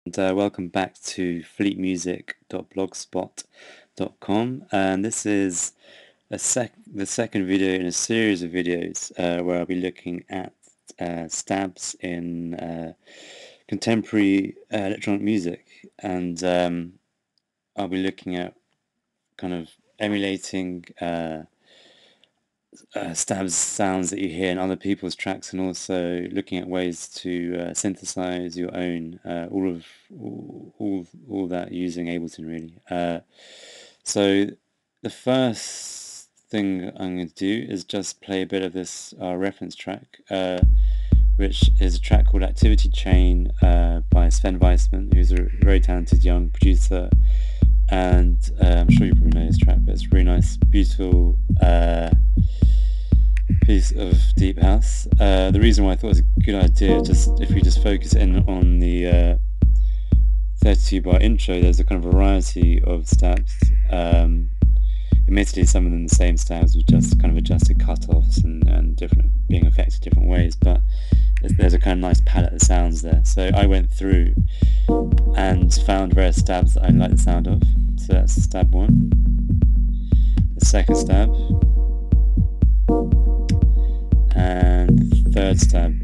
And welcome back to fleetmusic.blogspot.com, and this is the second video in a series of videos where I'll be looking at stabs in contemporary electronic music, and I'll be looking at kind of emulating stabs sounds that you hear in other people's tracks, and also looking at ways to synthesize your own, all that using Ableton really. So the first thing I'm going to do is just play a bit of this reference track, which is a track called Activity Chain by Sven Weissman, who's a very talented young producer. And I'm sure you probably know this track, but it's a really nice, beautiful piece of deep house. The reason why I thought it was a good idea, just if we just focus in on the 32 bar intro, there's a kind of variety of stabs. Admittedly, some of them the same stabs with just kind of adjusted cutoffs and different being affected different ways, but there's a kind of nice palette of sounds there. So I went through and found various stabs that I like the sound of. So that's stab one, the second stab, and the third stab,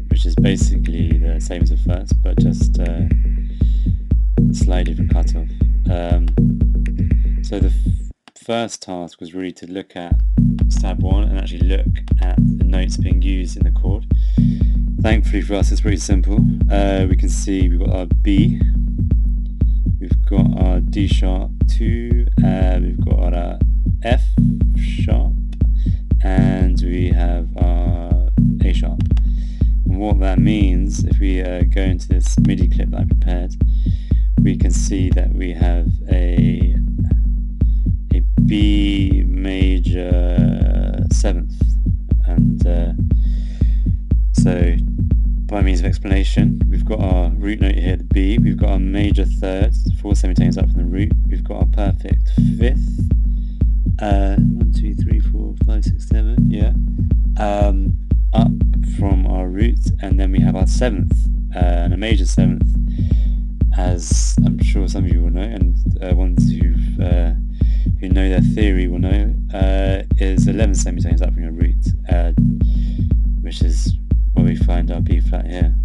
which is basically the same as the first, but just slightly different cutoff. So the first task was really to look at stab one and actually look at the notes being used in the chord. Thankfully for us, it's pretty simple. We can see we've got our B, we've got our D sharp 2, we've got our F sharp, and we have our A sharp. And what that means, if we go into this MIDI clip that I prepared, we can see that we have a B major 7th, and so by means of explanation, we've got our root note here, the B, we've got our major 3rd, 4 semitones up from the root, we've got our perfect 5th, 1, 2, 3, 4, 5, 6, 7, yeah, up from our root, and then we have our 7th, and a major 7th, as I'm sure some of you will know, and ones who know their theory will know, is 11 semitones up from your root, which is where we find our B flat here.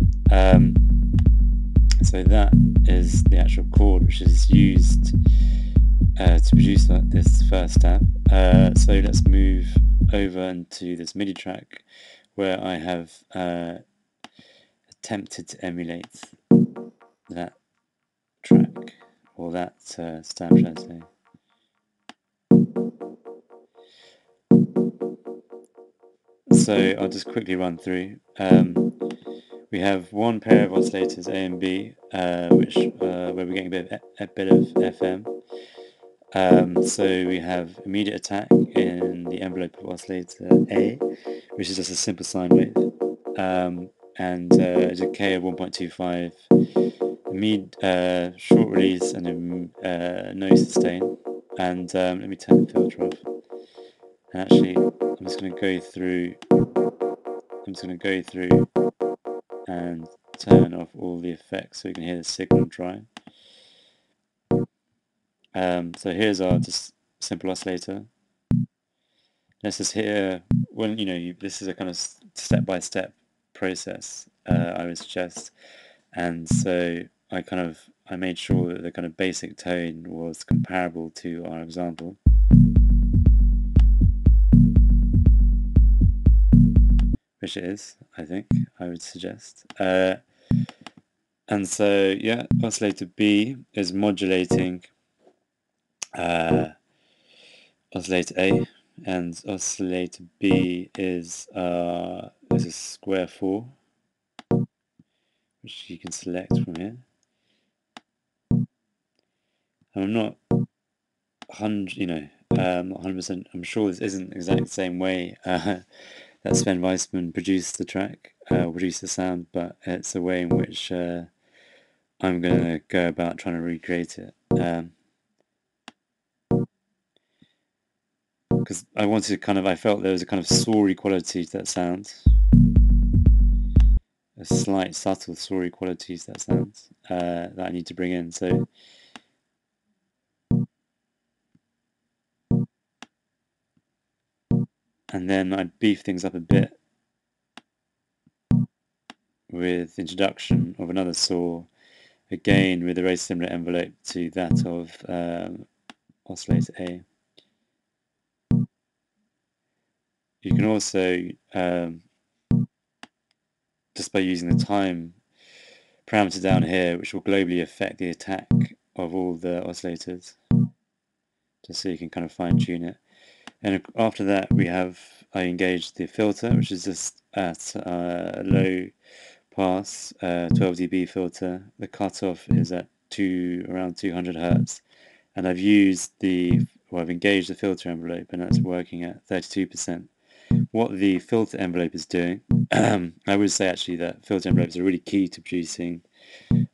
So that is the actual chord which is used to produce this first stab. So let's move over into this MIDI track where I have attempted to emulate that track, or that stab, should I say. So I'll just quickly run through. We have one pair of oscillators, A and B, which where we're getting a bit of FM. So we have immediate attack in the envelope of oscillator A, which is just a simple sine wave, and a decay of 1.25, short release, and no sustain. And let me turn the filter off. And actually, I'm just going to go through and turn off all the effects so you can hear the signal dry. So here's our just simple oscillator. Let's just hear, well, this is a kind of step-by-step process, I would suggest. And so I made sure that the kind of basic tone was comparable to our example. Which it is, I think, I would suggest. And so, yeah, oscillator B is modulating oscillator A, and oscillator B is a square 4, which you can select from here. And I'm not 100%. I'm sure this isn't exactly the same way that Sven Weissman produced the track, produced the sound, but it's a way in which I'm going to go about trying to recreate it. Because I felt there was a kind of soary quality to that sound. a slight subtle sorry qualities to that sound that I need to bring in. So and then I beef things up a bit with the introduction of another saw, again with a very similar envelope to that of oscillator A. You can also, just by using the time parameter down here, which will globally affect the attack of all the oscillators, just so you can kind of fine tune it. And after that I engaged the filter, which is just at a low pass 12 dB filter. The cutoff is at around 200 Hertz, and I've engaged the filter envelope, and that's working at 32%. What the filter envelope is doing, I would say actually that filter envelopes are really key to producing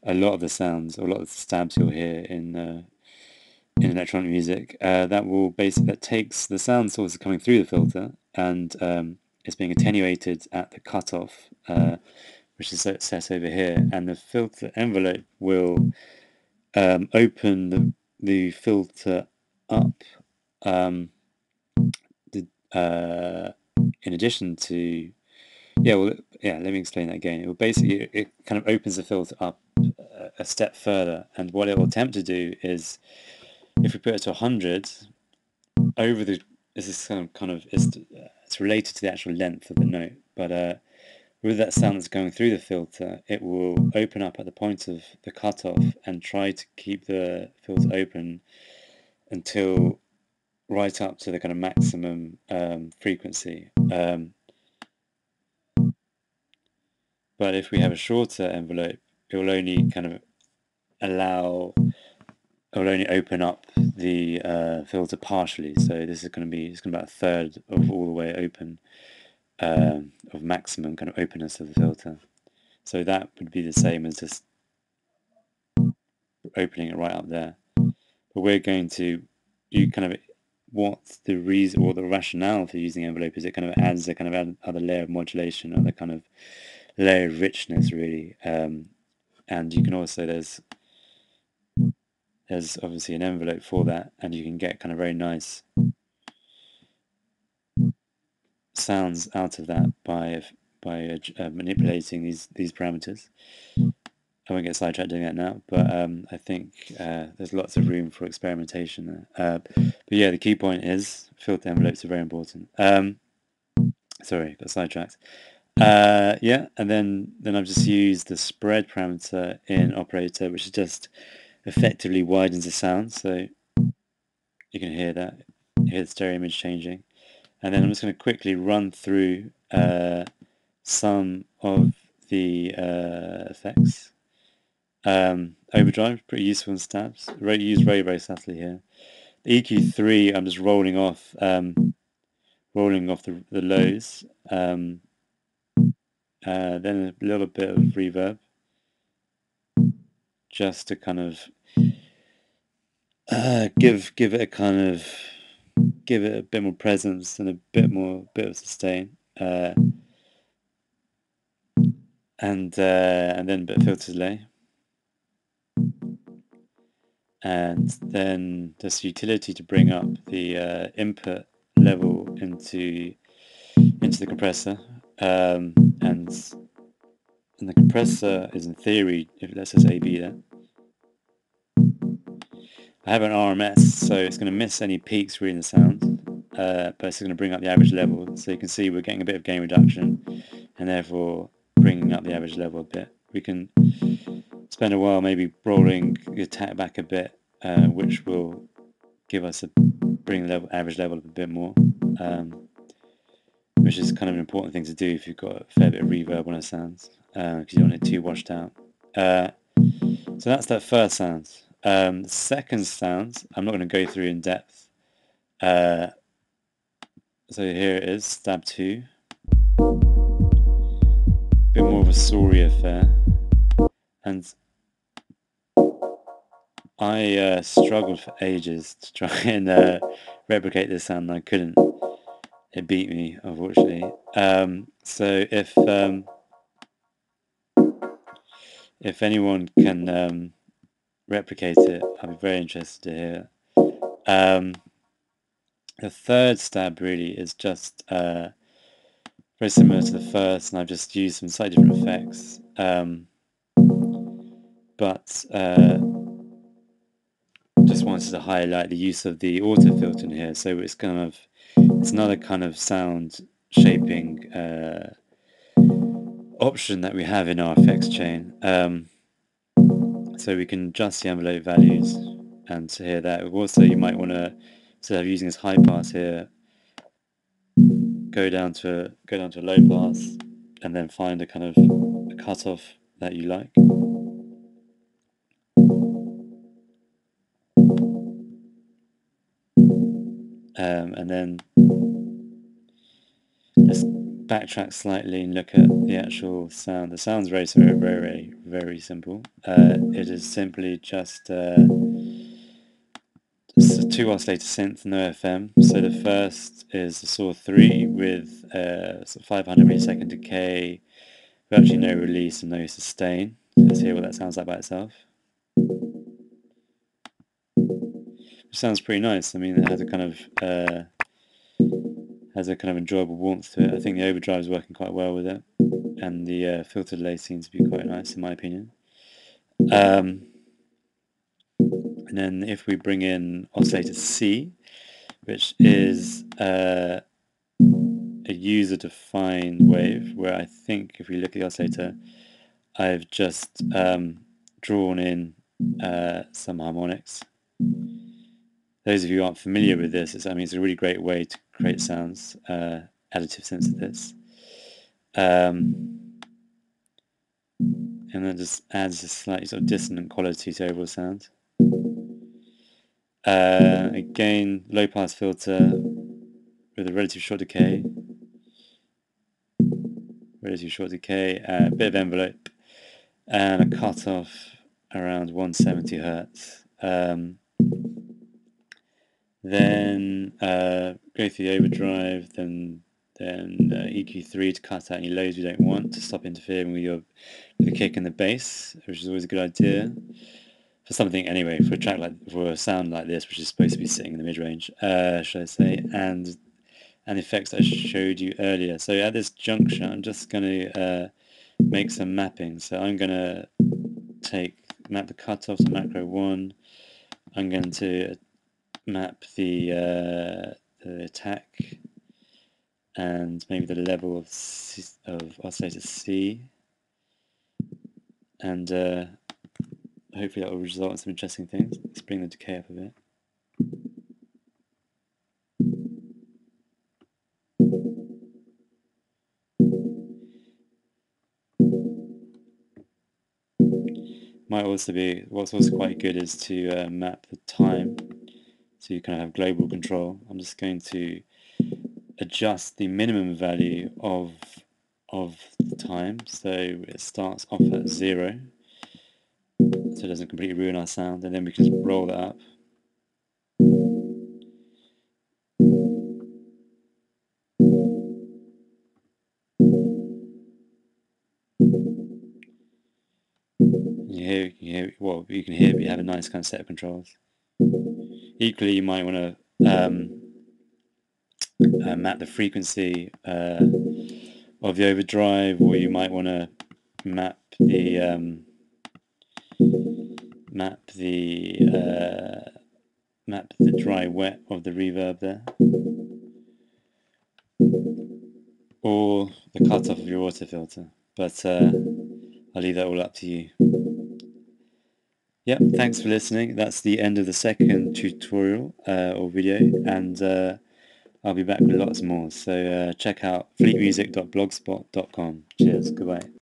a lot of the sounds, or a lot of the stabs you'll hear in electronic music. That takes the sound sources coming through the filter, and it's being attenuated at the cutoff, which is set over here, and the filter envelope will open the filter up. In addition to, let me explain that again. It kind of opens the filter up a step further, and what it will attempt to do is, if we put it to 100, it's related to the actual length of the note, but with that sound that's going through the filter, it will open up at the point of the cutoff and try to keep the filter open until right up to the kind of maximum frequency. But if we have a shorter envelope, it will only open up the filter partially. So this is going to be about a third of all the way open, of maximum kind of openness of the filter. So that would be the same as just opening it right up there. But we're going to, what's the reason or the rationale for using envelope is it kind of adds a kind of other layer of modulation, other kind of layer of richness, really. And you can also, there's obviously an envelope for that, and you can get kind of very nice sounds out of that by manipulating these parameters. I won't get sidetracked doing that now, but I think there's lots of room for experimentation there. But yeah, the key point is filter envelopes are very important. Sorry, got sidetracked. Yeah, and then I've just used the spread parameter in operator, which is just effectively widens the sound, so you can hear the stereo image changing. And then I'm just going to quickly run through some of the effects. Overdrive, pretty useful in stabs. Used very, very subtly here. The EQ3, I'm just rolling off the lows. Then a little bit of reverb, just to kind of give it a bit more presence and a bit of sustain. And then a bit of filter delay. And then this utility to bring up the input level into the compressor, and the compressor is, in theory, if it lets us AB there. I have an RMS, so it's going to miss any peaks reading the sound, but it's going to bring up the average level. So you can see we're getting a bit of gain reduction, and therefore bringing up the average level a bit. We can spend a while maybe rolling the attack back a bit, which will bring the average level up a bit more, which is kind of an important thing to do if you've got a fair bit of reverb on a sound, because you don't want it too washed out. So that's that first sound. The second sound, I'm not going to go through in depth. So here it is, stab 2. Bit more of a sorry affair. And I struggled for ages to try and replicate this sound, and I couldn't. It beat me, unfortunately. So if if anyone can replicate it, I'd be very interested to hear. The third stab really is just very similar to the first, and I've just used some slightly different effects. But just wanted to highlight the use of the auto filter in here. So it's another kind of sound shaping option that we have in our effects chain. So we can adjust the envelope values, and to hear that, also you might want to, instead of using this high pass here, go down to a low pass, and then find a kind of a cutoff that you like. And then let's backtrack slightly and look at the actual sound. The sound's very, very, very simple. It is simply just a 2-oscillator synth, no FM. So the first is the saw 3 with 500 millisecond decay, virtually no release and no sustain. Let's hear what that sounds like by itself. It sounds pretty nice. I mean, it has a kind of enjoyable warmth to it. I think the overdrive is working quite well with it, and the filter delay seems to be quite nice in my opinion. And then if we bring in oscillator C, which is a user-defined wave, where I think if we look at the oscillator, I've just drawn in some harmonics. Those of you who aren't familiar with this, it's a really great way to create sounds, additive synthesis. And then just adds a slightly sort of dissonant quality to overall sound. Again, low pass filter with a relative short decay, a bit of envelope, and a cutoff around 170 Hertz. Then go through the overdrive, then EQ3 to cut out any lows we don't want, to stop interfering with the kick and the bass, which is always a good idea for something anyway, for a sound like this, which is supposed to be sitting in the mid-range, should I say, and effects that I showed you earlier. So at this juncture, I'm just going to make some mapping. So I'm going to map the cutoff to macro 1. I'm going to map the attack and maybe the level of oscillator C, and hopefully that will result in some interesting things. Let's bring the decay up a bit. What's also quite good is to map the time, so you kind of have global control. I'm just going to adjust the minimum value of the time, so it starts off at 0, so it doesn't completely ruin our sound, and then we can just roll that up. You can hear we have a nice kind of set of controls. Equally, you might want to map the frequency of the overdrive, or you might want to map the dry wet of the reverb there, or the cutoff of your auto filter, but I'll leave that all up to you. Yep, thanks for listening. That's the end of the second tutorial or video, and I'll be back with lots more. So check out fleetmusic.blogspot.com. Cheers, goodbye.